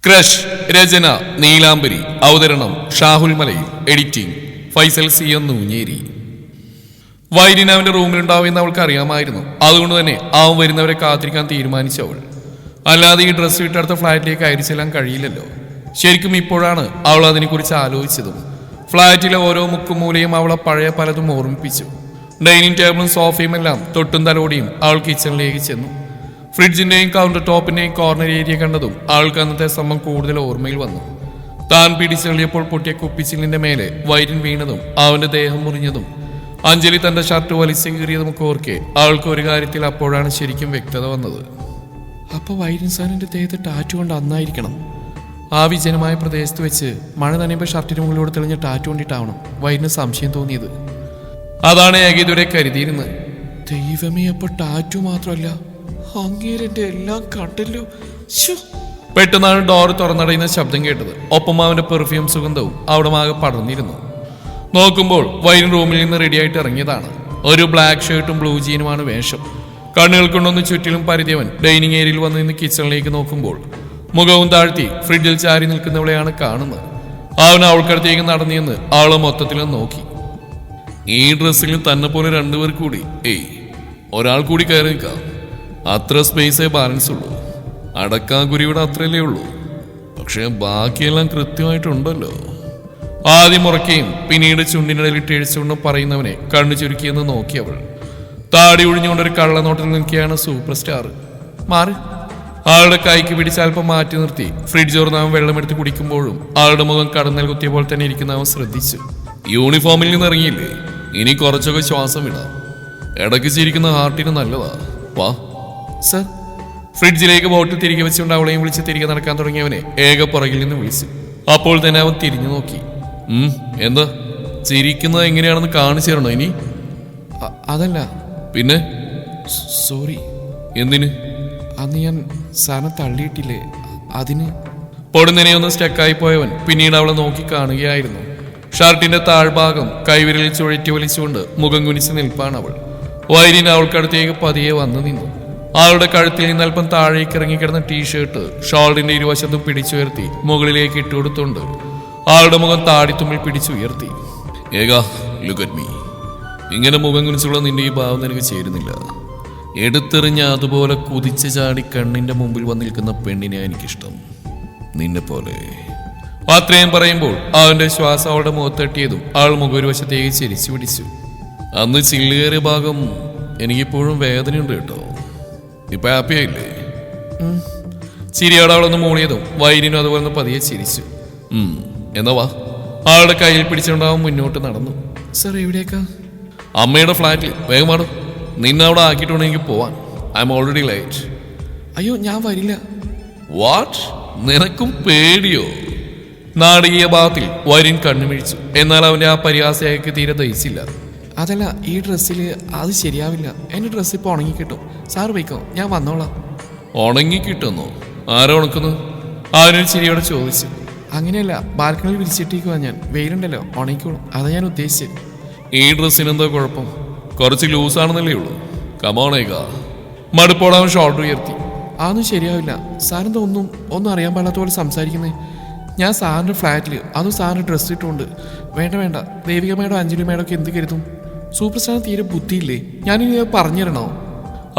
Crush രചന നീലാംബരി, അവതരണം ഷാഹുൽ മലയിൽ, editing Faisal C Nooncheri. വൈരിൻ അവന്റെ റൂമിലുണ്ടാവുമെന്ന് അവൾക്ക് അറിയാമായിരുന്നു. അതുകൊണ്ട് തന്നെ അവൻ വരുന്നവരെ കാത്തിരിക്കാൻ തീരുമാനിച്ചു അവൾ. അല്ലാതെ ഈ ഡ്രസ്സ് ഇട്ടടുത്ത ഫ്ലാറ്റിലേക്ക് അയച്ചു ചെല്ലാൻ കഴിയില്ലല്ലോ. ശരിക്കും ഇപ്പോഴാണ് അവൾ അതിനെക്കുറിച്ച് ആലോചിച്ചതും. ഫ്ലാറ്റിലെ ഓരോ മുക്കുമൂലയും അവളെ പഴയ പലതും ഓർമ്മിപ്പിച്ചു. ഡൈനിങ് ടേബിളും സോഫയും എല്ലാം തൊട്ടും തലോടിയും അവൾ കിച്ചണിലേക്ക് ചെന്നു. ഫ്രിഡ്ജിന്റെയും കൗണ്ടർ ടോപ്പിന്റെയും കോർണർ ഏരിയ കണ്ടതും അവൾക്ക് അന്നത്തെ സംഭവം കൂടുതൽ ഓർമ്മയിൽ വന്നു. താൻ പിടിച്ചെളിയപ്പോൾ പൊട്ടിയ കുപ്പിച്ചിലിന്റെ മേലെ വൈരിൻ വീണതും അവന്റെ ദേഹം മുറിഞ്ഞതും അഞ്ജലി തന്റെ ഷർട്ട് വലിച്ചു കീറിയതും ഓർക്കെ അവൾക്ക് ഒരു കാര്യത്തിൽ അപ്പോഴാണ് ശരിക്കും വ്യക്തത വന്നത്. അപ്പൊ വൈരിൻ സാറിന്റെ ദേഹത്ത് ടാറ്റു കൊണ്ട് അന്നായിരിക്കണം. ആ വിജനമായ പ്രദേശത്ത് വെച്ച് മഴ നനയുമ്പോൾ ഷർട്ടിന് മുകളിലൂടെ തെളിഞ്ഞ ടാറ്റു കൊണ്ടിട്ടാവണം വൈരിന് സംശയം തോന്നിയത്. അതാണ് ഏകീതുരെ കരുതിയിരുന്നത്. ദൈവമേ, അപ്പൊ ടാറ്റു മാത്രമല്ല, അങ്ങേരെന്റെ എല്ലാം കണ്ടല്ലോ. പെട്ടെന്നാണ് ഡോർ തുറന്നടയുന്ന ശബ്ദം കേട്ടത്. ഒപ്പം അവന്റെ പെർഫ്യൂം സുഗന്ധവും അവിടെ ആകെ പടർന്നിരുന്നു. നോക്കുമ്പോൾ വൈൻ റൂമിൽ നിന്ന് റെഡിയായിട്ട് ഇറങ്ങിയതാണ്. ഒരു ബ്ലാക്ക് ഷർട്ടും ബ്ലൂ ജീനുമാണ് വേഷം. കണ്ണുകൾ കൊണ്ടൊന്ന് ചുറ്റിലും പരിധിയവൻ ഡൈനിങ് ഏരിയയിൽ വന്ന് നിന്ന് കിച്ചണിലേക്ക് നോക്കുമ്പോൾ മുഖവും താഴ്ത്തി ഫ്രിഡ്ജിൽ ചാരി നിൽക്കുന്നവളെയാണ് കാണുന്നത്. അവൻ അവൾക്കടുത്തേക്ക് നടന്നിയെന്ന് അവളെ മൊത്തത്തിലും നോക്കി. ഈ ഡ്രസ്സിൽ തന്നെ പോലെ രണ്ടുപേർ കൂടി ഒരാൾ കൂടി കയറി നിൽക്കാം. അത്ര സ്പേസേ ബാലൻസ് ഉള്ളൂ. അടക്കാകുരിയുടെ അത്രയല്ലേ ഉള്ളൂ. പക്ഷെ ബാക്കിയെല്ലാം കൃത്യമായിട്ടുണ്ടല്ലോ. ആദ്യം ഉറക്കുകയും പിന്നീട് ചുണ്ടിനിടയിലിട്ട് എഴിച്ചുകൊണ്ടും പറയുന്നവനെ കണ്ണു ചുരുക്കിയെന്ന് നോക്കി അവൾ. താടി ഒഴിഞ്ഞുകൊണ്ടൊരു കള്ളനോട്ടത്തിൽ നിൽക്കുകയാണ് സൂപ്പർ സ്റ്റാർ. മാറി ആളുടെ കൈക്ക് പിടിച്ച് അല്പം മാറ്റി നിർത്തി ഫ്രിഡ്ജ് തുറന്നവൻ വെള്ളമെടുത്ത് കുടിക്കുമ്പോഴും ആളുടെ മുഖം കടന്നൽ കുത്തിയ പോലെ തന്നെ ഇരിക്കുന്നവൻ ശ്രദ്ധിച്ചു. യൂണിഫോമിൽ നിന്ന് ഇറങ്ങിയില്ലേ, ഇനി കുറച്ചൊക്കെ ശ്വാസം വിടാം. ഇടയ്ക്ക് ചിരിക്കുന്ന ഹാർട്ടിന് നല്ലതാ. വാ സർ. ഫ്രിഡ്ജിലേക്ക് ബോട്ടിൽ തിരികെ വെച്ചുകൊണ്ട് അവളെയും വിളിച്ച് തിരികെ നടക്കാൻ തുടങ്ങിയവനെ ഏക പുറകിൽ നിന്ന് വിളിച്ചു. അപ്പോൾ തന്നെ അവൻ തിരിഞ്ഞു നോക്കി. എന്താ ചിരിക്കുന്നത് എങ്ങനെയാണെന്ന് കാണിച്ചു തരണോ ഇനി? അതല്ല. പിന്നെ? സോറി. എന്തിന്? അന്ന് ഞാൻ സാറിനെ തള്ളിയിട്ടില്ലേ, അതിന്. പൊടുന്നനെ ഒന്ന് സ്റ്റക്കായി പോയവൻ പിന്നീട് അവളെ നോക്കി കാണുകയായിരുന്നു. ഷർട്ടിന്റെ താഴ്ഭാഗം കൈവിരലിൽ ചുഴറ്റി വലിച്ചുകൊണ്ട് മുഖം കുനിച്ച് നിൽപ്പാണ് അവൾ. വൈരിൻ അവൾക്കടുത്തേക്ക് പതിയെ വന്നു നിന്നു. അവളുടെ കഴുത്തിൽ നിന്ന് അല്പം താഴേക്ക് ഇറങ്ങിക്കിടന്ന ടീഷർട്ട് ഷോളിന്റെ ഇരുവശത്തും പിടിച്ചുയർത്തി മുകളിലേക്ക് ഇട്ടുകൊടുത്തുകൊണ്ട് അവളുടെ മുഖം താടിത്തുമ്പിൽ പിടിച്ചുയർത്തി. Look at me. ഇങ്ങനെ മുഖം കുനിച്ചുള്ള നിന്റെ ഈ ഭാവം നിനക്ക് ചേരുന്നില്ല. എടുത്തെറിഞ്ഞ അതുപോലെ കുതിച്ചു ചാടി കണ്ണിന്റെ മുമ്പിൽ വന്നിരിക്കുന്ന പെണ്ണിനെ എനിക്കിഷ്ടം, നിന്നെ പോലെ. അത്രയും പറയുമ്പോൾ അവന്റെ ശ്വാസം അവളുടെ മുഖത്തട്ടിയതും അവൾ മുഖൊരുവശത്തേക്ക് ചിരിച്ചു പിടിച്ചു. അന്ന് ചില്ലുകയറിയ ഭാഗം എനിക്കിപ്പോഴും വേദനയുണ്ട് കേട്ടോ. ഇപ്പൊ ഹാപ്പി ആയില്ലേ? ചിരിയോടെ അവളൊന്ന് മൂളിയതും വൈരിനും അതുപോലെ പതിയെ ചിരിച്ചു. എന്നാ വാ. അവളുടെ കയ്യിൽ പിടിച്ചുകൊണ്ടാവും മുന്നോട്ട് നടന്നു. സർ എവിടേക്കാ? അമ്മയുടെ ഫ്ലാറ്റിൽ. വേഗമാണോ, നിന്നെ അവിടെ ആക്കിയിട്ടുണ്ടെങ്കിൽ പോവാൻ. I M already light. അയ്യോ, ഞാൻ വരില്ല. വാട്ട്? നിനക്കും പേടിയോ? നാടകീയ ഭാവത്തിൽ വൈരിൻ കണ്ണുമിഴിച്ചു. എന്നാൽ അവന്റെ ആ പരിഹാസയ്ക്ക് തീരെ ദഹിച്ചില്ല. അതല്ല, ഈ ഡ്രസ്സിൽ അത് ശരിയാവില്ല. എന്റെ ഡ്രസ്സ് ഇപ്പൊ ഉണങ്ങിക്കിട്ടും. സാറ് പോയിക്കോ, ഞാൻ വന്നോളാം. ഉണങ്ങിക്കിട്ടുന്നോ? ആരോ ഉണക്കുന്നു? അവനൊരു ചിരിയോടെ ചോദിച്ചു. അങ്ങനെയല്ല, ബാൽക്കണിയിൽ വിരിച്ചിട്ടേക്കുവാ ഞാൻ. വെയിലുണ്ടല്ലോ, ഉണങ്ങിക്കോളും. അതാ ഞാൻ ഉദ്ദേശിച്ചത്. ഈ ഡ്രസ്സിന് എന്താ കുഴപ്പം? കുറച്ച് ലൂസാണെന്നല്ലേ ഉള്ളൂ. കമോണേക്കാ. മടുപ്പോടാവൻ ഷോൾഡർ ഉയർത്തി. അതൊന്നും ശരിയാവില്ല. സാറിന്റെ ഒന്നും അറിയാൻ പാടാത്ത പോലെ സംസാരിക്കുന്നേ. ഞാൻ സാറിന്റെ ഫ്ലാറ്റിൽ, അതും സാറിന്റെ ഡ്രസ്സ് ഇട്ടുകൊണ്ട്. വേണ്ട, ദേവിക മേഡം അഞ്ജലി മേഡം ഒക്കെ എന്ത് കരുതും? സൂപ്പർ സ്റ്റാർ തീരെ ബുദ്ധിയില്ലേ? ഞാനിനി പറഞ്ഞു തരണോ?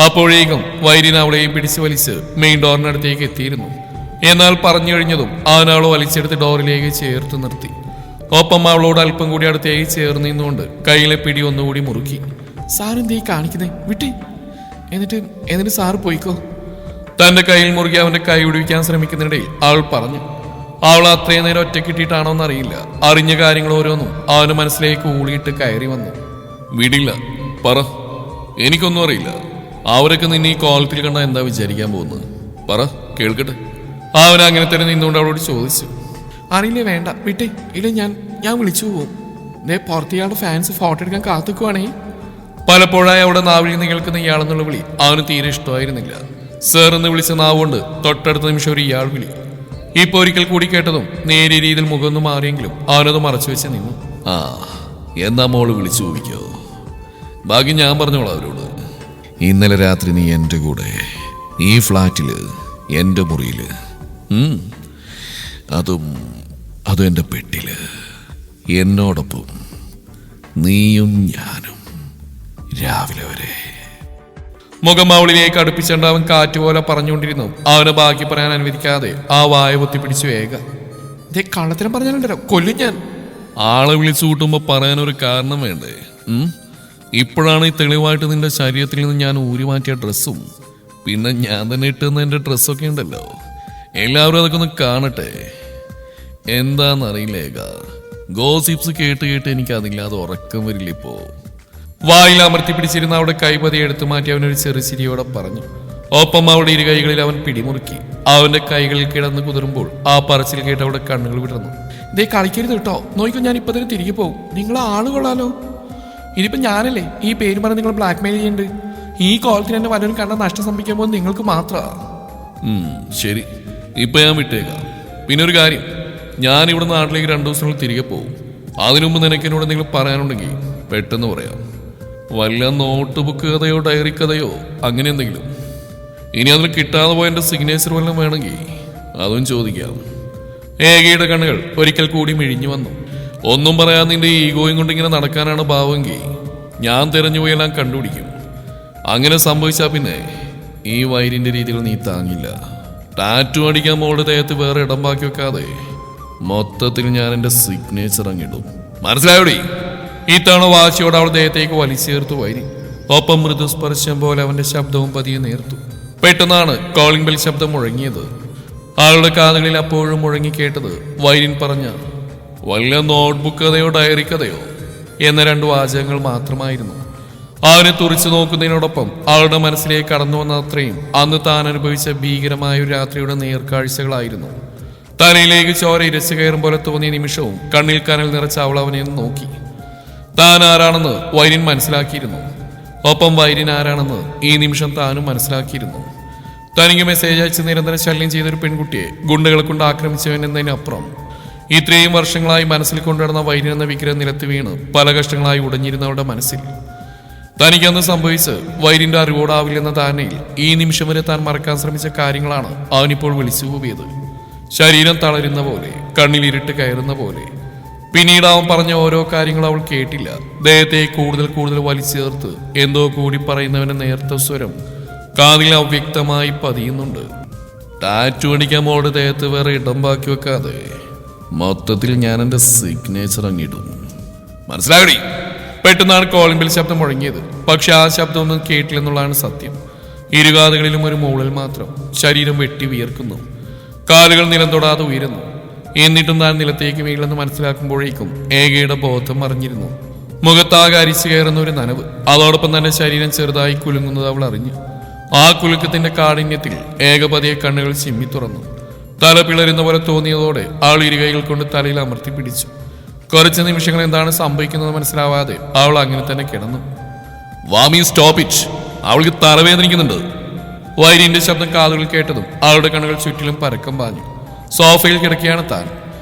അപ്പോഴേക്കും വൈരിൻ അവളെയും പിടിച്ചു വലിച്ച് മെയിൻ ഡോറിനടുത്തേക്ക് എത്തിയിരുന്നു. എന്നാൽ പറഞ്ഞു കഴിഞ്ഞതും അവൻ അവളെ വലിച്ചെടുത്ത് ഡോറിലേക്ക് ചേർത്ത് നിർത്തി. ഒപ്പം അവളോട് അല്പം കൂടി അടുത്തേക്ക് ചേർന്ന് നിന്നുകൊണ്ട് കയ്യിലെ പിടി ഒന്നുകൂടി മുറുക്കി. സാറെന്തേ കാണിക്കുന്നേ? വിട്ടേ. എന്നിട്ട് സാറ് പോയിക്കോ. തന്റെ കയ്യിൽ മുറുകി അവന്റെ കൈ ഒടിവിക്കാൻ ശ്രമിക്കുന്നിടയിൽ അവൾ പറഞ്ഞു. അവൾ അത്രയും നേരം ഒറ്റക്കിട്ടിട്ടാണോ എന്നറിയില്ല. അറിഞ്ഞ കാര്യങ്ങൾ ഓരോന്നും അവന്റെ മനസ്സിലേക്ക് ഊളിയിട്ട് കയറി വന്നു. വിടില്ല, പറ. എനിക്കൊന്നും അറിയില്ല. അവരൊക്കെ നിന്നെ ഈ കോളത്തിൽ കണ്ടാൽ എന്താ വിചാരിക്കാൻ പോകുന്നത്? പറ, കേൾക്കട്ടെ. അവൻ അങ്ങനെ തന്നെ നിന്നുകൊണ്ട് അവളോട് ചോദിച്ചു. അറിയില്ലേ, വേണ്ട, വിട്ടേ. ഇല്ല, ഞാൻ വിളിച്ചു പോവും. പുറത്തിയാളുടെ ഫാൻസ് ഫോട്ടോ എടുക്കാൻ കാത്തുക്കുവാണേ. പലപ്പോഴായി അവിടെ നാവിൽ നിന്ന് കേൾക്കുന്ന ഇയാളെന്നുള്ള വിളി അവന് തീരെ ഇഷ്ടമായിരുന്നില്ല. സർ എന്ന് വിളിച്ച നാവുകൊണ്ട് തൊട്ടടുത്ത നിമിഷം ഒരു ഇയാൾ വിളി. ഇപ്പൊ ഒരിക്കൽ കൂടി കേട്ടതും നേരിയ രീതിയിൽ മുഖമൊന്നും മാറിയെങ്കിലും അവനത് മറച്ചു വെച്ച് നിന്നു. എന്നാ മോള് വിളിച്ചു ചോദിക്കോ? ബാക്കി ഞാൻ പറഞ്ഞോളാം അവരോട്. ഇന്നലെ രാത്രി നീ എൻ്റെ കൂടെ ഈ ഫ്ലാറ്റില്, എൻ്റെ മുറിയില്. അതും എൻ്റെ പെട്ടില് എന്നോടൊപ്പം നീയും ഞാനും രാവിലെ വരെ. മുഖം അവളിലേക്ക് അടുപ്പിച്ചുകൊണ്ട് അവൻ കാറ്റുപോലെ പറഞ്ഞുകൊണ്ടിരുന്നു. അവനെ ബാക്കി പറയാൻ അനുവദിക്കാതെ ആ വായ പൊത്തിപ്പിടിച്ചു വേഗ. ഇതേ കള്ളത്തിനും പറഞ്ഞാലുണ്ടല്ലോ കൊല്ലും ഞാൻ. ആളെ വിളിച്ചു കൂട്ടുമ്പോ പറയാനൊരു കാരണം വേണ്ടേ? ഇപ്പോഴാണ് ഈ തെളിവായിട്ട് നിന്റെ ശരീരത്തിൽ നിന്ന് ഞാൻ ഊരി മാറ്റിയ ഡ്രസ്സും പിന്നെ ഞാൻ തന്നെ ഇട്ടുന്ന എൻ്റെ ഡ്രസ്സൊക്കെ ഉണ്ടല്ലോ. എല്ലാവരും അതൊക്കെ ഒന്ന് കാണട്ടെ. എന്താന്നറിയില്ലേക, ഗോസിപ്സ് കേട്ട് എനിക്ക് അതില്ലാതെ ഉറക്കം വരില്ല ഇപ്പോ. വായിൽ അമർത്തി പിടിച്ചിരുന്ന അവിടെ കൈപതി എടുത്തു മാറ്റി അവനൊരു ചെറുചിരിയോടെ പറഞ്ഞു. ഒപ്പം അവിടെ ഇരു കൈകളിൽ അവൻ പിടിമുറുക്കി. അവന്റെ കൈകളിൽ കിടന്ന് കുതിരുമ്പോൾ ആ പറച്ചിൽ കേട്ട് അവിടെ കണ്ണുകൾ വിടർന്നു. ഇതേ കളിക്കരുത് കേട്ടോ, നോക്കൂ ഞാൻ ഇപ്പൊ തന്നെ തിരികെ പോകും. നിങ്ങൾ ആള് കൊള്ളാലോ. ഇനിയിപ്പോ ഞാനല്ലേ ഈ പേര് പറഞ്ഞ് നിങ്ങൾ ബ്ലാക്ക് മെയിൽ ചെയ്യുന്നുണ്ട്. ഈ കോളത്തിന് എന്നെ വല്ലവരും കണ്ട നഷ്ടം സംഭവിക്കാൻ പോകുന്നത് നിങ്ങൾക്ക് മാത്രമാ. ശരി, ഇപ്പൊ ഞാൻ വിട്ടേക്കാം. പിന്നെ ഒരു കാര്യം, ഞാൻ ഇവിടെ നാട്ടിലേക്ക് 2 ദിവസങ്ങളിൽ തിരികെ പോകും. അതിനു മുമ്പ് നിനക്ക് എന്നോട് എന്തെങ്കിലും പറയാനുണ്ടെങ്കിൽ പെട്ടെന്ന് പറയാം. വല്ല നോട്ട് ബുക്ക് കഥയോ ഡയറി കഥയോ അങ്ങനെ എന്തെങ്കിലും. ഇനി അതിൽ കിട്ടാതെ പോയ എൻ്റെ സിഗ്നേച്ചർ വല്ലതും വേണമെങ്കിൽ അതും ചോദിക്കാം. ഏകയുടെ കണ്ണുകൾ ഒരിക്കൽ കൂടി മിഴിഞ്ഞു വന്നു. ഒന്നും പറയാൻ നിന്റെ ഈഗോയും കൊണ്ടിങ്ങനെ നടക്കാനാണ് ഭാവമെങ്കിൽ ഞാൻ തിരഞ്ഞുപോയെല്ലാം കണ്ടുപിടിക്കും. അങ്ങനെ സംഭവിച്ചാൽ പിന്നെ ഈ വൈരിന്റെ രീതികൾ നീ താങ്ങില്ല. ടാറ്റു അടിക്കാൻ മോളുടെ ദേഹത്ത് വേറെ ഇടം ബാക്കി വെക്കാതെ മൊത്തത്തിൽ ഞാൻ എൻ്റെ സിഗ്നേച്ചർ അങ്ങിടും. മനസ്സിലായോടി? ഇത്തവണ വാശിയോടെ അവൾ ദേഹത്തേക്ക് വലിച്ചേർത്തു വൈരി. ഒപ്പം മൃദുസ്പർശം പോലെ അവന്റെ ശബ്ദവും പതിയെ നേർത്തു. പെട്ടെന്നാണ് കോളിംഗ് ബെൽ ശബ്ദം മുഴങ്ങിയത്. ആളുടെ കാതുകളിൽ അപ്പോഴും മുഴങ്ങി കേട്ടത് വൈരിൻ പറഞ്ഞ വല്ല നോട്ട്ബുക്ക് കഥയോ ഡയറി കഥയോ എന്ന 2 വാചകങ്ങൾ മാത്രമായിരുന്നു. അവനെ തുറിച്ചു നോക്കുന്നതിനോടൊപ്പം അവളുടെ മനസ്സിലേക്ക് കടന്നു വന്ന അത്രയും അന്ന് താൻ അനുഭവിച്ച ഭീകരമായ ഒരു രാത്രിയുടെ നേർക്കാഴ്ചകളായിരുന്നു. തലയിലേക്ക് ചോര ഇരച്ചു കയറും പോലെ തോന്നിയ നിമിഷവും കണ്ണിൽ കനൽ നിറച്ച അവൾ അവനെ നോക്കി. താൻ ആരാണെന്ന് വൈരിൻ മനസ്സിലാക്കിയിരുന്നു. ഒപ്പം വൈരിൻ ആരാണെന്ന് ഈ നിമിഷം താനും മനസ്സിലാക്കിയിരുന്നു. തനിക്ക് മെസ്സേജ് അയച്ച് നിരന്തരം ശല്യം ചെയ്തൊരു പെൺകുട്ടിയെ ഗുണ്ടകളെ കൊണ്ട് ആക്രമിച്ചവൻ എന്നതിനപ്പുറം ഇത്രയും വർഷങ്ങളായി മനസ്സിൽ കൊണ്ടുവരുന്ന വൈരിൻ എന്ന വിഗ്രഹം നിലത്ത് വീണ് പല കഷ്ടങ്ങളായി ഉടഞ്ഞിരുന്നവരുടെ മനസ്സിൽ തനിക്കന്ന് സംഭവിച്ച് വൈരിന്റെ അറിവോടാവില്ലെന്ന ധാരണയിൽ ഈ നിമിഷം വരെ താൻ മറക്കാൻ ശ്രമിച്ച കാര്യങ്ങളാണ് അവനിപ്പോൾ വിളിച്ചു കൂവിയത്. ശരീരം തളരുന്ന പോലെ, കണ്ണിൽ ഇരുട്ട് കയറുന്ന പോലെ. പിന്നീട് അവൻ പറഞ്ഞ ഓരോ കാര്യങ്ങളും അവൾ കേട്ടില്ല. ദേഹത്തെ കൂടുതൽ വലിച്ചു ചേർത്ത് എന്തോ കൂടി പറയുന്നവന്റെ നേർത്ത സ്വരം കാതിൽ അവ്യക്തമായി പതിയുന്നുണ്ട്. ടാറ്റു അടിക്കാൻ മോളുടെ ദേഹത്ത് വേറെ ഇടം ബാക്കി വെക്കാതെ മൊത്തത്തിൽ ഞാൻ എൻ്റെ സിഗ്നേച്ചർ അങ്ങിടും. മനസ്സിലാകടി? പെട്ടെന്നാണ് കോളിംഗ് ബെൽ ശബ്ദം മുഴങ്ങിയത്. പക്ഷെ ആ ശബ്ദമൊന്നും കേട്ടില്ലെന്നുള്ളതാണ് സത്യം. ഇരുകാതുകളിലും ഒരു മൂളൽ മാത്രം. ശരീരം വെട്ടി വിയർക്കുന്നു. കാലുകൾ നിലം തൊടാതെ ഉയരുന്നു. എന്നിട്ടും താൻ നിലത്തേക്ക് വീഴില്ലെന്ന് മനസ്സിലാക്കുമ്പോഴേക്കും ഏകയുടെ ബോധം മറിഞ്ഞിരുന്നു. മുഖത്താകെ അരിച്ചു കയറുന്ന ഒരു നനവ്. അതോടൊപ്പം തന്നെ ശരീരം ചെറുതായി കുലുങ്ങുന്നത് അവൾ അറിഞ്ഞു. ആ കുലുക്കത്തിന്റെ കാഠിന്യത്തിൽ ഏകപതിയെ കണ്ണുകൾ ചിമ്മി തുറന്നു. തല പിളരുന്ന പോലെ തോന്നിയതോടെ ആൾ ഇരുകൈകൾ കൊണ്ട് തലയിൽ അമർത്തി പിടിച്ചു. കുറച്ച് നിമിഷങ്ങൾ എന്താണ് സംഭവിക്കുന്നത് മനസ്സിലാവാതെ അവൾ അങ്ങനെ തന്നെ കിടന്നു. വാമി സ്റ്റോപ്പ് ഇറ്റ്, അവൾക്ക് തലവേദനിക്കുന്നുണ്ട്. വൈരിന്റെ ശബ്ദം കാതുകൾ കേട്ടതും അവളുടെ കണ്ണുകൾ ചുറ്റിലും പരക്കം പാഞ്ഞു. സോഫയിൽ കിടക്കുകയാണ് താൻ.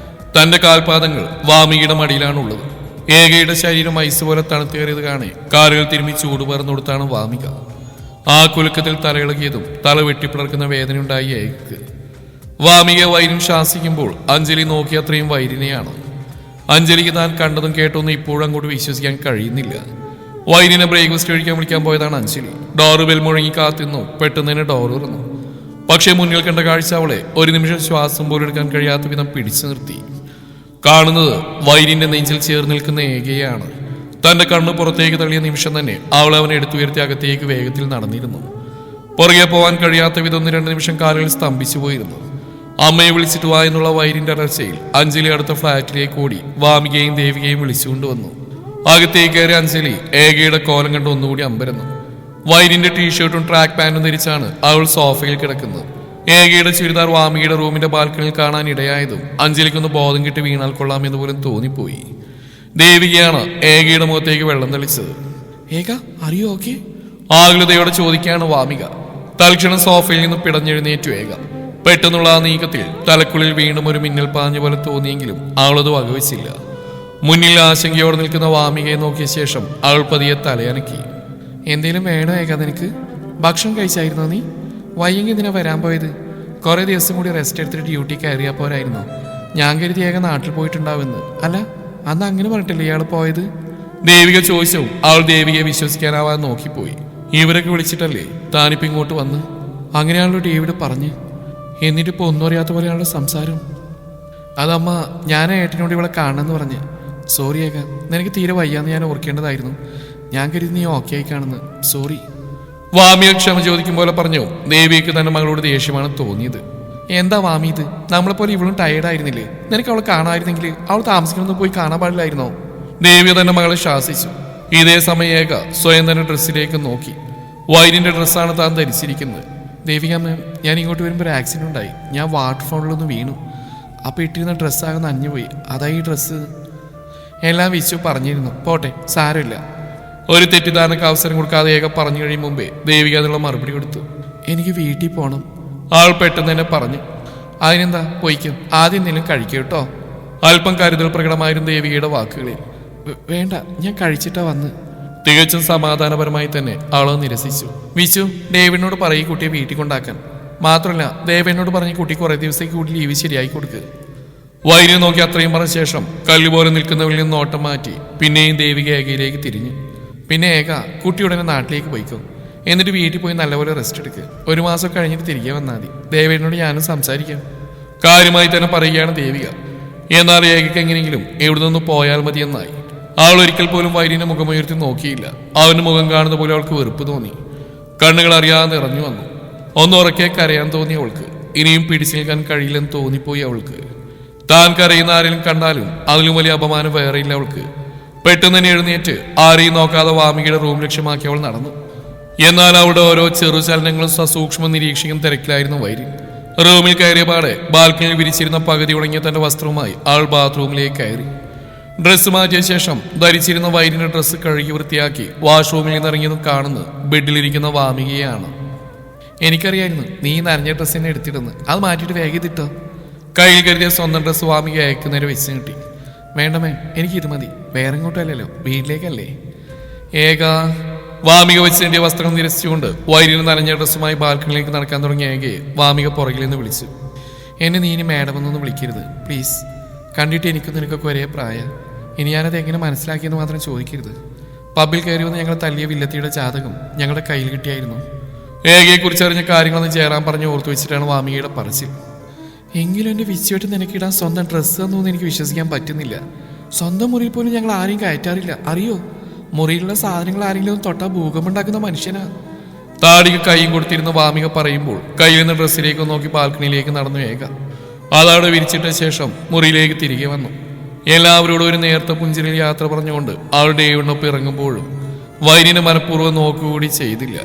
തന്റെ കാൽപാദങ്ങൾ വാമികയുടെ മടിയിലാണുള്ളത്. ഏകയുടെ ശരീരം ഐസ് പോലെ തണുത്തേറിയത് കാണെ കാലുകൾ തിരുമ്മി ചൂട് പറന്നുകൊടുത്താണ് വാമിക. ആ കുലുക്കത്തിൽ തലയിളകിയതും തല വെട്ടിപ്പിളർക്കുന്ന വേദനയുണ്ടായി ഏകക്ക്. വാമിക വൈരിൻ ശാസിക്കുമ്പോൾ അഞ്ജലി നോക്കിയ അത്രയും വൈരിനെയാണ്. അഞ്ജലിക്ക് താൻ കണ്ടതും കേട്ടൊന്നും ഇപ്പോഴും അങ്ങോട്ട് വിശ്വസിക്കാൻ കഴിയുന്നില്ല. വൈരിനെ ബ്രേക്ക്ഫാസ്റ്റ് കഴിക്കാൻ വിളിക്കാൻ പോയതാണ് അഞ്ജലി. ഡോറ് ബെൽ മുഴങ്ങി കാത്തിരുന്നു. പെട്ടെന്ന് തന്നെ ഡോർ തുറന്നു. പക്ഷെ മുന്നിൽ കണ്ട കാഴ്ച അവളെ ഒരു നിമിഷം ശ്വാസം പോലും എടുക്കാൻ കഴിയാത്ത വിധം പിടിച്ചു നിർത്തി. കാണുന്നത് വൈരിന്റെ നെഞ്ചിൽ ചേർന്ന് നിൽക്കുന്ന ഏകയാണ്. തന്റെ കണ്ണ് പുറത്തേക്ക് തള്ളിയ നിമിഷം തന്നെ അവൾ അവനെ എടുത്തുയർത്തി അകത്തേക്ക് വേഗത്തിൽ നടന്നിരുന്നു. പുറകെ പോവാൻ കഴിയാത്ത വിധം 1-2 നിമിഷം കാലുകൾ സ്തംഭിച്ചു പോയിരുന്നു. അമ്മയെ വിളിച്ചിട്ട് വാ എന്നുള്ള വൈരിന്റെ അലർച്ചയിൽ അഞ്ജലി അടുത്ത ഫ്ലാറ്റിലേക്ക് ഓടി വാമികയും ദേവികയും വിളിച്ചുകൊണ്ടുവന്നു. അകത്തേക്ക് കയറി അഞ്ജലി ഏകയുടെ കോലം കണ്ട് ഒന്നുകൂടി അമ്പരന്നു. വൈരിന്റെ ടീഷർട്ടും ട്രാക്ക് പാന്റും ധരിച്ചാണ് അവൾ സോഫയിൽ കിടക്കുന്നത്. ഏകയുടെ ചുരിദാർ വാമികയുടെ റൂമിന്റെ ബാൽക്കണിയിൽ കാണാൻ ഇടയായതും അഞ്ജലിക്കൊന്ന് ബോധം കിട്ടി വീണാൽ കൊള്ളാമെന്ന് പോലും തോന്നിപ്പോയി. ദേവികയാണ് ഏകയുടെ മുഖത്തേക്ക് വെള്ളം തെളിച്ചത്. ഏക അറിയോ ഓക്കെ? ആകുലതയോടെ ചോദിക്കുകയാണ് വാമിക. തൽക്ഷണം സോഫയിൽ നിന്ന് പിടഞ്ഞെഴുന്നേറ്റു ഏക. പെട്ടെന്നുള്ള ആ നീക്കത്തിൽ തലക്കുള്ളിൽ വീണ്ടും ഒരു മിന്നൽ പാഞ്ഞ പോലെ തോന്നിയെങ്കിലും അവളത് വകവെച്ചില്ല. മുന്നിൽ ആശങ്കയോടെ നിൽക്കുന്ന വാമികയെ നോക്കിയ ശേഷം അവൾ പതിയെ തലയനക്കി. എന്തേലും വേണോ ഏക നിനക്ക്? ഭക്ഷണം കഴിച്ചായിരുന്നോ നീ? വയ്യെങ്കിൽ ഇതിനെ വരാൻ പോയത്? കുറെ ദിവസം കൂടി റെസ്റ്റ് എടുത്തിട്ട് ഡ്യൂട്ടി കയറിയാൽ പോരായിരുന്നോ? ഞാൻ കരുതി ഏക നാട്ടിൽ പോയിട്ടുണ്ടാവുമെന്ന്. അല്ല, അന്ന് അങ്ങനെ പറഞ്ഞിട്ടില്ലേ ഇയാൾ പോയത്? ദേവിക ചോദിച്ചു. അവൾ ദേവികയെ വിശ്വസിക്കാനാവാൻ നോക്കിപ്പോയി. ഇവരൊക്കെ വിളിച്ചിട്ടല്ലേ താനിപ്പോൾ ഇങ്ങോട്ട് വന്ന്? അങ്ങനെയാണല്ലോ ഡേവിഡ് പറഞ്ഞ്. എന്നിട്ടിപ്പോൾ ഒന്നും അറിയാത്ത പോലെയാണല്ലോ സംസാരം. അതമ്മ, ഞാൻ ഏട്ടനോട് ഇവളെ കാണണമെന്ന് പറഞ്ഞ്. സോറി ഏക, നിനക്ക് തീരെ വയ്യാന്ന് ഞാൻ ഓർക്കേണ്ടതായിരുന്നു. ഞാൻ കരുതി നീ ഓക്കെ ആയി കാണുന്നു. സോറി. വാമിയെ ക്ഷമ ചോദിക്കും പോലെ പറഞ്ഞു. ദേവിക്ക് തന്റെ മകളോട് ദേഷ്യമാണ് തോന്നിയത്. എന്താ വാമി ഇത്? നമ്മളെപ്പോലെ ഇവളും ടയേർഡായിരുന്നില്ലേ? നിനക്ക് അവളെ കാണാമായിരുന്നെങ്കിൽ അവൾ താമസിക്കണമെന്ന് പോയി കാണാൻ പാടില്ലായിരുന്നോ? ദേവി തന്റെ മകളെ ശാസിച്ചു. ഇതേ സമയം ഏക സ്വയം തന്നെ ഡ്രസ്സിലേക്ക് നോക്കി. വൈരിന്റെ ഡ്രസ്സാണ് താൻ ധരിച്ചിരിക്കുന്നത്. ദേവിക മാം, ഞാൻ ഇങ്ങോട്ട് വരുമ്പോൾ ഒരു ആക്സിഡന്റ് ഉണ്ടായി. ഞാൻ വാട്ടർ ഫോണിലൊന്ന് വീണു. അപ്പോൾ ഇട്ടിരുന്ന ഡ്രസ്സാകെ നനഞ്ഞുപോയി. അതായി ഈ ഡ്രസ്സ്. എല്ലാം വിച്ചു പറഞ്ഞിരുന്നു. പോട്ടെ, സാരമില്ല. ഒരു തെറ്റിദ്ധാരണക്ക് അവസരം കൊടുക്കാതെ ഏക പറഞ്ഞു കഴിയും മുമ്പേ ദേവിക അതിനുള്ള മറുപടി കൊടുത്തു. എനിക്ക് വീട്ടിൽ പോകണം. ആൾ പെട്ടെന്ന് തന്നെ പറഞ്ഞു. അതിനെന്താ, പോയിക്കും. ആദ്യം എന്തെങ്കിലും കഴിക്കും കേട്ടോ. അല്പം കരുതൽ പ്രകടമായിരുന്നു ദേവികയുടെ വാക്കുകളിൽ. വേണ്ട, ഞാൻ കഴിച്ചിട്ടാ വന്ന്. തികച്ചും സമാധാനപരമായി തന്നെ ആളെ നിരസിച്ചു. വിച്ചു, ഡേവിഡിനോട് പറയും കുട്ടിയെ വീട്ടിൽ കൊണ്ടാക്കാൻ. മാത്രമല്ല, ദേവേനോട് പറഞ്ഞ കുട്ടി കുറെ ദിവസത്തേക്ക് കൂടി ലീവ് ശരിയായി കൊടുക്കുക. വൈരി നോക്കി അത്രയും പറഞ്ഞ ശേഷം കല്ലുപോലെ നിൽക്കുന്നവരിൽ നിന്ന് നോട്ടം മാറ്റി പിന്നെയും ദേവിക ഏകയിലേക്ക് തിരിഞ്ഞു. പിന്നെ ഏക, കുട്ടി ഉടനെ നാട്ടിലേക്ക് പോയിക്കോ. എന്നിട്ട് വീട്ടിൽ പോയി നല്ലപോലെ റെസ്റ്റ് എടുക്കുക. 1 മാസം കഴിഞ്ഞിട്ട് തിരികെ വന്നാൽ മതി. ദേവേനോട് ഞാനും സംസാരിക്കാം. കാര്യമായി തന്നെ പറയുകയാണ് ദേവിക. എന്നാൽ ഏകയ്ക്ക് എങ്ങനെയെങ്കിലും എവിടെ നിന്ന് പോയാൽ മതിയെന്നായി. അവൾ ഒരിക്കൽ പോലും വൈരിന്റെ മുഖമുയർത്തി നോക്കിയില്ല. അവന്റെ മുഖം കാണുന്ന പോലെ അവൾക്ക് വെറുപ്പ് തോന്നി. കണ്ണുകൾ അറിയാതെ നിറഞ്ഞു വന്നു. ഒന്നുറക്കെ കരയാൻ തോന്നി അവൾക്ക്. ഇനിയും പിടിച്ചു നിൽക്കാൻ കഴിയില്ലെന്ന് തോന്നിപ്പോയി അവൾക്ക്. താൻ കരയുന്ന ആരെങ്കിലും കണ്ടാലും അതിലും വലിയ അപമാനം വേറെയില്ല അവൾക്ക്. പെട്ടെന്ന് തന്നെ എഴുന്നേറ്റ് ആരെയും നോക്കാതെ വാമികയുടെ റൂം ലക്ഷ്യമാക്കി അവൾ നടന്നു. എന്നാൽ അവിടെ ഓരോ ചെറു ചലനങ്ങളും സസൂക്ഷ്മം നിരീക്ഷിക്കുന്ന തിരക്കിലായിരുന്നു വൈരി. റൂമിൽ കയറിയ പാടെ ബാൽക്കണിയിൽ വിരിച്ചിരുന്ന പകുതി ഉണങ്ങിയ തന്റെ വസ്ത്രവുമായി ആൾ ബാത്റൂമിലേക്ക് കയറി. ഡ്രസ്സ് മാറ്റിയ ശേഷം ധരിച്ചിരുന്ന വൈരിന്റെ ഡ്രസ്സ് കഴുകി വൃത്തിയാക്കി വാഷ്റൂമിൽ നിന്നിറങ്ങിയതും കാണുന്നത് ബെഡിലിരിക്കുന്ന വാമികയാണ്. എനിക്കറിയായിരുന്നു നീ നനഞ്ഞ ഡ്രസ്സ് തന്നെ എടുത്തിടുന്നു. അത് മാറ്റിയിട്ട് വേഗം ഇതിട്ടോ. കയ്യിൽ കരുതിയ സ്വന്തം ഡ്രസ്സ് വാമിക അയക്കുന്നേരെ വെച്ച് കിട്ടി. വേണ്ടമേ, എനിക്കിത് മതി. വേറെ ഇങ്ങോട്ടല്ലല്ലോ, വീട്ടിലേക്കല്ലേ. ഏക വാമിക വെച്ച് വേണ്ടിയ വസ്ത്രം നിരസിച്ചുകൊണ്ട് വൈരിന് നനഞ്ഞ ഡ്രസ്സുമായി ബാൽക്കണിയിലേക്ക് നടക്കാൻ തുടങ്ങിയ ഏകയെ വാമിക പുറകിൽ നിന്ന് വിളിച്ചു. എന്നെ നീ ഇനി മാഡമെന്നൊന്നും വിളിക്കരുത് പ്ലീസ്. കണ്ടിട്ട് എനിക്കും നിനക്കൊക്കെ ഒരേ പ്രായം. ഇനി ഞാനത് എങ്ങനെ മനസ്സിലാക്കിയെന്ന് മാത്രം ചോദിക്കരുത്. പബ്ബിൽ കയറി വന്ന് ഞങ്ങൾ തല്ലിയ വില്ലത്തിയുടെ ജാതകം ഞങ്ങളുടെ കയ്യിൽ കിട്ടിയായിരുന്നു. ഏകയെക്കുറിച്ച് അറിഞ്ഞ കാര്യങ്ങളൊന്നും ചേരാൻ പറഞ്ഞ് ഓർത്തു വെച്ചിട്ടാണ് വാമികയുടെ പറച്ചിൽ. എങ്കിലും എൻ്റെ വിച്ചുമായിട്ട് നിനക്കിടാൻ സ്വന്തം ഡ്രസ്സ് എന്നൊന്നും എനിക്ക് വിശ്വസിക്കാൻ പറ്റുന്നില്ല. സ്വന്തം മുറിയിൽ പോലും ഞങ്ങൾ ആരെയും കയറ്റാറില്ല, അറിയോ? മുറിയിലുള്ള സാധനങ്ങൾ ആരെങ്കിലും തൊട്ടാൽ ഭൂകമ്പുണ്ടാക്കുന്ന മനുഷ്യനാ. താടിക്ക് കൈയും കൊടുത്തിരുന്ന വാമിക പറയുമ്പോൾ കയ്യിൽ നിന്ന് ഡ്രസ്സിലേക്ക് നോക്കി ബാൽക്കണിയിലേക്ക് നടന്നു ഏക. അതവിടെ വിരിച്ചിട്ട ശേഷം മുറിയിലേക്ക് തിരികെ വന്നു. എല്ലാവരോടും ഒരു നേർത്ത പുഞ്ചിരിയിൽ യാത്ര പറഞ്ഞുകൊണ്ട് അവളുടെ ഏവിനൊപ്പം ഇറങ്ങുമ്പോഴും വൈരിനെ മനഃപൂർവ്വം നോക്കുകൂടി ചെയ്തില്ല.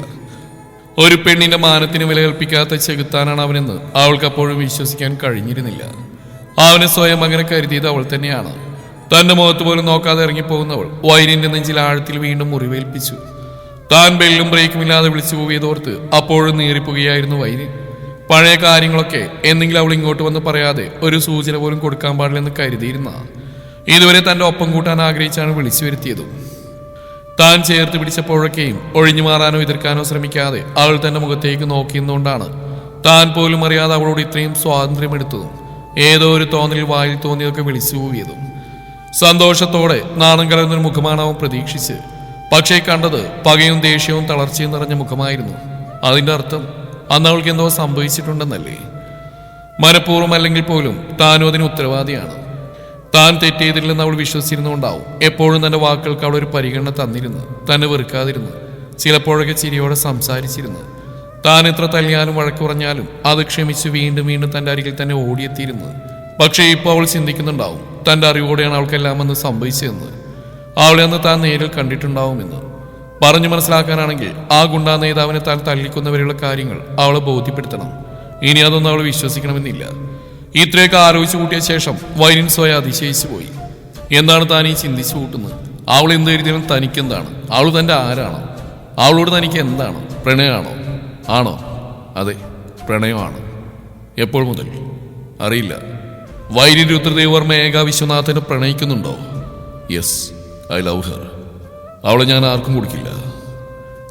ഒരു പെണ്ണിന്റെ മാനത്തിന് വില കൽപ്പിക്കാത്ത ചെകുത്താനാണ് അവനെന്ന് അവൾക്ക് അപ്പോഴും വിശ്വസിക്കാൻ കഴിഞ്ഞിരുന്നില്ല. അവനെ സ്വയം അങ്ങനെ കരുതിയത് അവൾ തന്നെയാണ്. തന്റെ മുഖത്ത് പോലും നോക്കാതെ ഇറങ്ങിപ്പോകുന്നവൾ വൈരിന്റെ നെഞ്ചിൽ ആഴത്തിൽ വീണ്ടും മുറിവേൽപ്പിച്ചു. താൻ ബെല്ലും ബ്രേക്കും ഇല്ലാതെ വിളിച്ചു പോയതോർത്ത് അപ്പോഴും നീറിപ്പോകുകയായിരുന്നു വൈരി. പഴയ കാര്യങ്ങളൊക്കെ എന്തെങ്കിലും അവൾ ഇങ്ങോട്ട് വന്ന് പറയാതെ ഒരു സൂചന പോലും കൊടുക്കാൻ പാടില്ലെന്ന് കരുതിയിരുന്ന ഇതുവരെ തന്റെ ഒപ്പം കൂട്ടാൻ ആഗ്രഹിച്ചാണ് വിളിച്ചു വരുത്തിയതും. താൻ ചേർത്ത് പിടിച്ചപ്പോഴൊക്കെയും ഒഴിഞ്ഞു മാറാനോ എതിർക്കാനോ ശ്രമിക്കാതെ അവൾ തന്റെ മുഖത്തേക്ക് നോക്കിയെന്നുകൊണ്ടാണ് താൻ പോലും അറിയാതെ അവളോട് ഇത്രയും സ്വാതന്ത്ര്യമെടുത്തതും ഏതോ ഒരു തോന്നലിൽ വായിൽ തോന്നിയതൊക്കെ വിളിച്ചു പോവിയതും. സന്തോഷത്തോടെ നാണം കലർന്നൊരു മുഖമാണ് അവൻ പ്രതീക്ഷിച്ച്. പക്ഷേ കണ്ടത് പകയും ദേഷ്യവും തളർച്ചയും നിറഞ്ഞ മുഖമായിരുന്നു. അതിന്റെ അർത്ഥം അന്ന് അവൾക്ക് എന്തോ സംഭവിച്ചിട്ടുണ്ടെന്നല്ലേ. മനഃപൂർവ്വം അല്ലെങ്കിൽ പോലും താനും അതിന് ഉത്തരവാദിയാണ്. താൻ തെറ്റെയ്തില്ലെന്ന് അവൾ വിശ്വസിച്ചിരുന്നുകൊണ്ടാവും എപ്പോഴും തന്റെ വാക്കുകൾക്ക് അവൾ ഒരു പരിഗണന തന്നിരുന്നു. തന്നെ വെറുക്കാതിരുന്നു. ചിലപ്പോഴൊക്കെ ചിരിയോടെ സംസാരിച്ചിരുന്നു. താൻ എത്ര തല്ലിയാലും വഴക്ക് പറഞ്ഞാലും അത് ക്ഷമിച്ച് വീണ്ടും വീണ്ടും തന്റെ അരികിൽ തന്നെ ഓടിയെത്തിയിരുന്നു. പക്ഷേ ഇപ്പോൾ അവൾ ചിന്തിക്കുന്നുണ്ടാവും തന്റെ അറിവോടെയാണ് അവൾക്കെല്ലാം അന്ന് സംഭവിച്ചതെന്ന്. അവളെ അന്ന് താൻ നേരിൽ കണ്ടിട്ടുണ്ടാവുമെന്ന്. പറഞ്ഞു മനസ്സിലാക്കാനാണെങ്കിൽ ആ ഗുണ്ടാ നേതാവിനെ താൻ തല്ലിക്കുന്നവരെയുള്ള കാര്യങ്ങൾ അവളെ ബോധ്യപ്പെടുത്തണം. ഇനി അതൊന്നും അവൾ വിശ്വസിക്കണമെന്നില്ല. ഇത്രയൊക്കെ ആലോചിച്ചു കൂട്ടിയ ശേഷം വൈരിൻ സ്വയം അതിശയിച്ചു പോയി. എന്താണ് താൻ ഈ ചിന്തിച്ചു കൂട്ടുന്നത്? അവൾ എന്ത് എഴുതിയാലും തനിക്കെന്താണ്? അവൾ തന്റെ ആരാണ്? അവളോട് തനിക്ക് എന്താണ്? പ്രണയമാണോ? ആണോ? അതെ, പ്രണയമാണ്. എപ്പോൾ മുതൽ അറിയില്ല. വൈരി രുദ്രദേവർമ്മ ഏക വിശ്വനാഥനെ പ്രണയിക്കുന്നുണ്ടോ? Yes, I love her. അവളെ ഞാൻ ആർക്കും കൊടുക്കില്ല.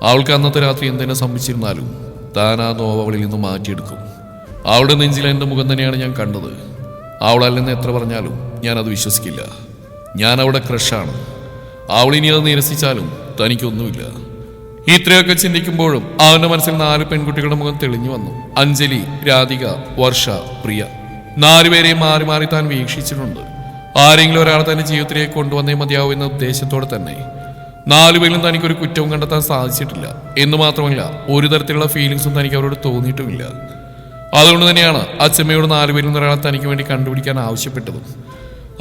അവൾക്ക് അന്നത്തെ രാത്രി എന്തെങ്കിലും സംഭവിച്ചിരുന്നാലും താൻ ആ നോവ് അവളിൽ നിന്ന് മാറ്റിയെടുക്കും. അവളുടെ നെഞ്ചിൽ എൻ്റെ മുഖം തന്നെയാണ് ഞാൻ കണ്ടത്. അവളല്ലെന്ന് എത്ര പറഞ്ഞാലും ഞാനത് വിശ്വസിക്കില്ല. ഞാൻ അവിടെ ക്രഷാണ്. അവളിനി അത് നിരസിച്ചാലും തനിക്കൊന്നുമില്ല. ഇത്രയൊക്കെ ചിന്തിക്കുമ്പോഴും അവന്റെ മനസ്സിൽ 4 പെൺകുട്ടികളുടെ മുഖം തെളിഞ്ഞു വന്നു. അഞ്ജലി, രാധിക, വർഷ, പ്രിയ. 4 പേരെയും മാറി മാറി താൻ വീക്ഷിച്ചിട്ടുണ്ട്. ആരെങ്കിലും ഒരാൾ തന്റെ ജീവിതത്തിലേക്ക് കൊണ്ടുവന്നേ മതിയാവും എന്ന ഉദ്ദേശത്തോടെ തന്നെ. 4 പേരിലും തനിക്കൊരു കുറ്റവും കണ്ടെത്താൻ സാധിച്ചിട്ടില്ല എന്ന് മാത്രമല്ല, ഒരു തരത്തിലുള്ള ഫീലിങ്സും തനിക്ക് അവരോട് തോന്നിയിട്ടുമില്ല. അതുകൊണ്ട് തന്നെയാണ് അച്ഛമ്മയോട് 4 പേരിൽ നിന്ന് ഒരാളെ തനിക്ക് വേണ്ടി കണ്ടുപിടിക്കാൻ ആവശ്യപ്പെട്ടതും.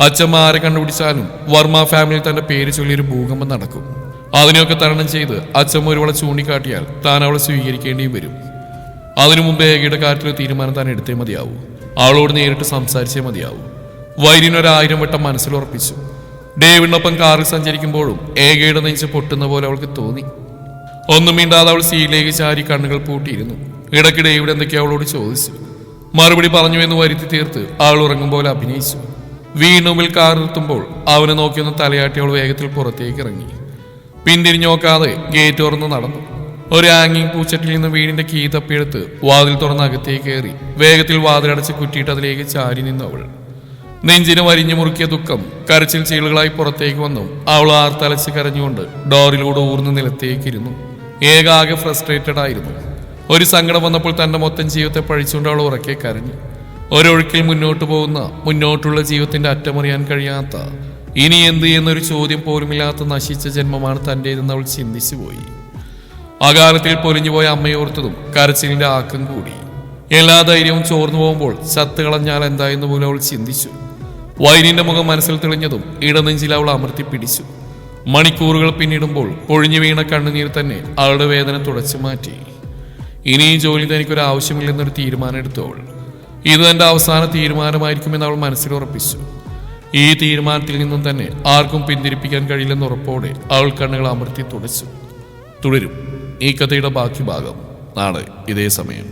അച്ഛമ്മ ആരെ കണ്ടുപിടിച്ചാലും വർമ്മ ഫാമിലിയിൽ തന്റെ പേര് ചൊല്ലിയൊരു ഭൂകമ്പം നടക്കും. അതിനെയൊക്കെ തരണം ചെയ്ത് അച്ഛമ്മ ഒരുവളെ ചൂണ്ടിക്കാട്ടിയാൽ താൻ അവളെ സ്വീകരിക്കേണ്ടിയും വരും. അതിനു മുമ്പ് ഏകയുടെ കാര്യത്തിൽ തീരുമാനം താൻ എടുത്തേ മതിയാവൂ. അവളോട് നേരിട്ട് സംസാരിച്ചേ മതിയാവൂ. വൈരിന് 1000 വട്ടം മനസ്സിലുറപ്പിച്ചു. ഡേവിഡിനൊപ്പം കാറിൽ സഞ്ചരിക്കുമ്പോഴും ഏകയുടെ നെഞ്ച് പൊട്ടുന്ന പോലെ അവൾക്ക് തോന്നി. ഒന്നും മിണ്ടാതെ അവൾ സീറ്റിലേക്ക് ചാരി കണ്ണുകൾ പൂട്ടിയിരുന്നു. ഇടയ്ക്ക് ഡേവിഡ് എന്തൊക്കെയോ അവളോട് ചോദിച്ചു. മറുപടി പറഞ്ഞു എന്ന് വരുത്തി തീർത്ത് അവൾ ഉറങ്ങും പോലെ അഭിനയിച്ചു. വീണ്ടുമ്പിൽ കാർ നിർത്തുമ്പോൾ അവനെ നോക്കിയൊന്ന് തലയാട്ടി അവൾ വേഗത്തിൽ പുറത്തേക്ക് ഇറങ്ങി. പിന്തിരിഞ്ഞു നോക്കാതെ ഗേറ്റ് തുറന്ന് നടന്നു. ഒരു ഹാങ്ങിങ് പൂച്ചട്ടിൽ നിന്ന് വീടിന്റെ കീ തപ്പിയെടുത്ത് വാതിൽ തുറന്ന് അകത്തേക്ക് കയറി വേഗത്തിൽ വാതിലടച്ച് കുറ്റിയിട്ട് അതിലേക്ക് ചാരി നിന്നു. അവൾ നെഞ്ചിന് വരിഞ്ഞു മുറുക്കിയ ദുഃഖം കരച്ചിൽ ചീളുകളായി പുറത്തേക്ക് വന്നു. അവൾ ആർത്തലച്ച് കരഞ്ഞുകൊണ്ട് ഡോറിലൂടെ ഊർന്ന് നിലത്തേക്കിരുന്നു. ഏകാകെ ഫ്രസ്ട്രേറ്റഡ് ആയിരുന്നു. ഒരു സങ്കടം വന്നപ്പോൾ തന്റെ മൊത്തം ജീവിതത്തെ പഴിച്ചുകൊണ്ട് അവൾ ഉറക്കെ കരഞ്ഞു. ഒരൊഴുക്കിൽ മുന്നോട്ട് പോകുന്ന മുന്നോട്ടുള്ള ജീവിതത്തിന്റെ അറ്റമറിയാൻ കഴിയാത്ത, ഇനി എന്ത് എന്നൊരു ചോദ്യം പോലുമില്ലാത്ത നശിച്ച ജന്മമാണ് തന്റേതെന്ന് അവൾ ചിന്തിച്ചു പോയി. അകാലത്തിൽ പൊലിഞ്ഞുപോയ അമ്മയോർത്തതും കരച്ചിലിന്റെ ആക്കം കൂടി. എല്ലാ ധൈര്യവും ചോർന്നു പോകുമ്പോൾ ചത്ത് കളഞ്ഞാൽ എന്തായെന്ന് പോലും അവൾ ചിന്തിച്ചു. വൈരിന്റെ മുഖം മനസ്സിൽ തെളിഞ്ഞതും ഇടനെഞ്ചിൽ അവൾ അമർത്തി പിടിച്ചു. മണിക്കൂറുകൾ പിന്നിടുമ്പോൾ പൊഴിഞ്ഞു വീണ കണ്ണുനീർ തന്നെ അവളുടെ വേദന തുടച്ചു മാറ്റി. ഇനി ഈ ജോലി തനിക്കൊരു ആവശ്യമില്ലെന്നൊരു തീരുമാനം എടുത്തു അവൾ. ഇത് തന്റെ അവസാന തീരുമാനമായിരിക്കുമെന്ന് അവൾ മനസ്സിൽ ഉറപ്പിച്ചു. ഈ തീരുമാനത്തിൽ നിന്നും തന്നെ ആർക്കും പിന്തിരിപ്പിക്കാൻ കഴിയില്ലെന്ന് ഉറപ്പോടെ അവൾ കണ്ണുകൾ അമർത്തി തുടച്ചു. തുടരും ഈ കഥയുടെ ബാക്കി ഭാഗം നാളെ ഇതേ സമയം.